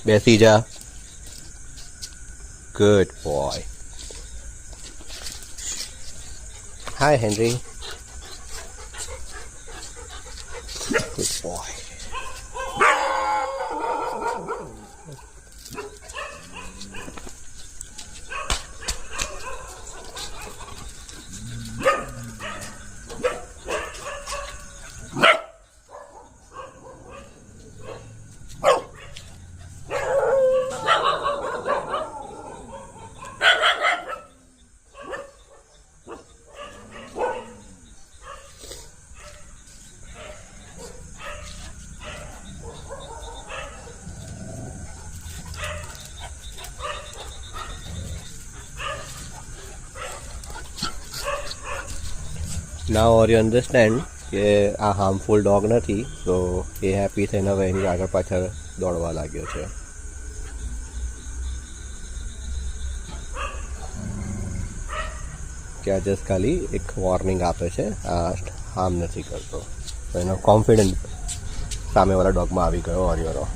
બેસી જા. Good boy. Hi Henry. Good boy. Now or you understand કે આ હાર્મફુલ ડોગ નથી, તો એ હેપી થઈને હવે એની આગળ પાછળ દોડવા લાગ્યો છે. ત્યાં જસ્ટ ખાલી એક વોર્નિંગ આપે છે, આ હાર્મ નથી કરતો. તો એનો કોન્ફિડન્સ સામેવાળા ડોગમાં આવી ગયો ઓરિયોનો.